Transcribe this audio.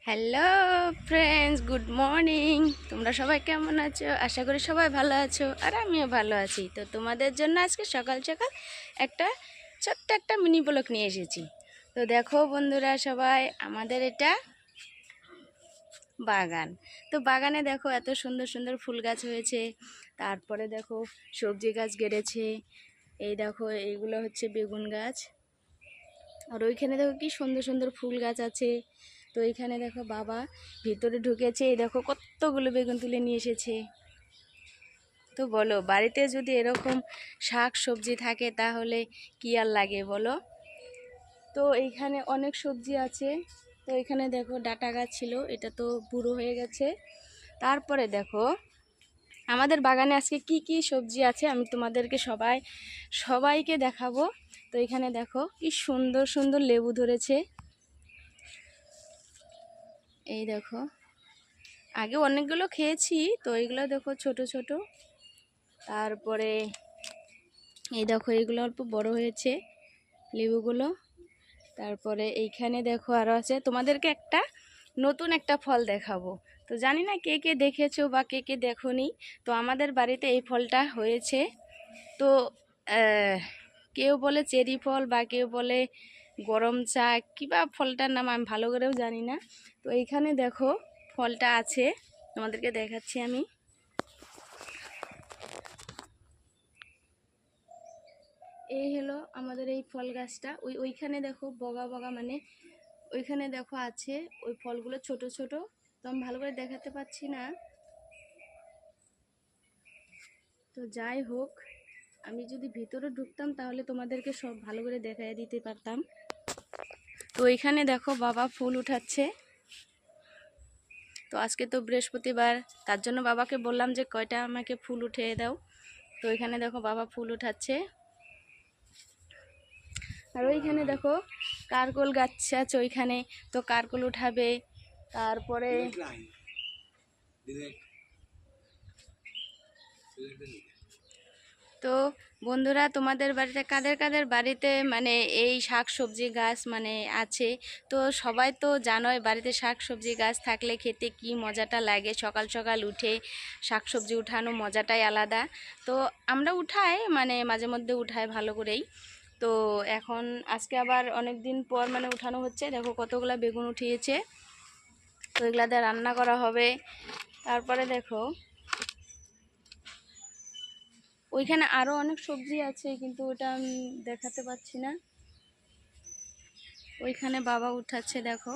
Hello friends, good morning. তোমরা সবাই কেমন আছো? আশা করি সবাই ভালো আছো, আর আমিও ভালো আছি। তো তোমাদের জন্য আজকে সকাল সকাল একটা ছোট্ট একটা মিনি ব্লগ নিয়ে এসেছি। তো দেখো বন্ধুরা, সবাই আমাদের এটা বাগান। তো বাগানে দেখো এত সুন্দর সুন্দর ফুল গাছ হয়েছে, তারপরে দেখো সবজি গাছ গেড়েছে। এই দেখো এইগুলো হচ্ছে বেগুন গাছ, আর ওইখানে দেখো কি সুন্দর সুন্দর ফুল গাছ আছে। তো এইখানে দেখো বাবা ভিতরে ঢুকেছে, এই দেখো কতগুলো বেগুন তুলে নিয়ে এসেছে। তো বলো, বাড়িতে যদি এরকম শাক সবজি থাকে তাহলে কি আর লাগে বলো। তো এইখানে অনেক সবজি আছে। তো এখানে দেখো ডাঁটা গাছ ছিল, এটা তো বুড়ো হয়ে গেছে। তারপরে দেখো আমাদের বাগানে আজকে কি কি সবজি আছে আমি তোমাদেরকে সবাইকে দেখাবো। তো এখানে দেখো কি সুন্দর সুন্দর লেবু ধরেছে। এই দেখো, আগে অনেকগুলো খেয়েছি, তো এইগুলো দেখো ছোট ছোট। তারপরে এই দেখো এইগুলো অল্প বড় হয়েছে লেবুগুলো। তারপরে এইখানে দেখো আরও আছে, তোমাদেরকে নতুন একটা ফল দেখাবো। তো জানি না কে কে দেখেছো বা কে কে দেখোনি। তো আমাদের বাড়িতে এই ফলটা হয়েছে। তো কেউ বলে চেরি ফল বা কেউ বলে গরম চা, কিবা ফলটার নাম আমি ভালো করেও জানি না। তো এইখানে দেখো ফলটা আছে, তোমাদেরকে দেখাচ্ছি আমি। এই হলো আমাদের এই ফল গাছটা। ওইখানে দেখো বগা বগা, মানে ওইখানে দেখো আছে ওই ফলগুলো ছোট ছোট। তো আমি ভালো করে দেখাতে পাচ্ছি না। তো যাই হোক, আমি যদি ভিতরে ঢুকতাম তাহলে তোমাদেরকে সব ভালো করে দেখাই দিতে পারতাম। তো ওইখানে দেখো বাবা ফুল উঠাচ্ছে। তো আজকে তো বৃহস্পতিবার, তার জন্য বাবাকে বললাম যে কয়টা আমাকে ফুল উঠিয়ে দাও। তো ওইখানে দেখো বাবা ফুল উঠাচ্ছে। আর ওইখানে দেখো কারকোল গাছ আছে ওইখানে, তো কারকোল উঠাবে। তারপরে তো বন্ধুরা, তোমাদের বাড়িতে কাদের কাদের বাড়িতে মানে এই শাক সবজি গাছ মানে আছে? তো সবাই তো জানোই বাড়িতে শাক সবজি গাছ থাকলে খেতে কি মজাটা লাগে। সকাল সকাল উঠে শাক সবজি উঠানো মজাটাই আলাদা। তো আমরা উঠাই, মানে মাঝে মধ্যে উঠাই ভালো করেই। তো এখন আজকে আবার অনেক দিন পর মানে উঠানো হচ্ছে। দেখো কতগুলা বেগুন উঠিয়েছে, তো এগুলা দিয়ে রান্না করা হবে। তারপরে দেখো ওইখানে আরো অনেক সবজি আছে, কিন্তু ওটা আমি দেখাতে পাচ্ছি না। ওইখানে বাবা উঠাচ্ছে দেখো।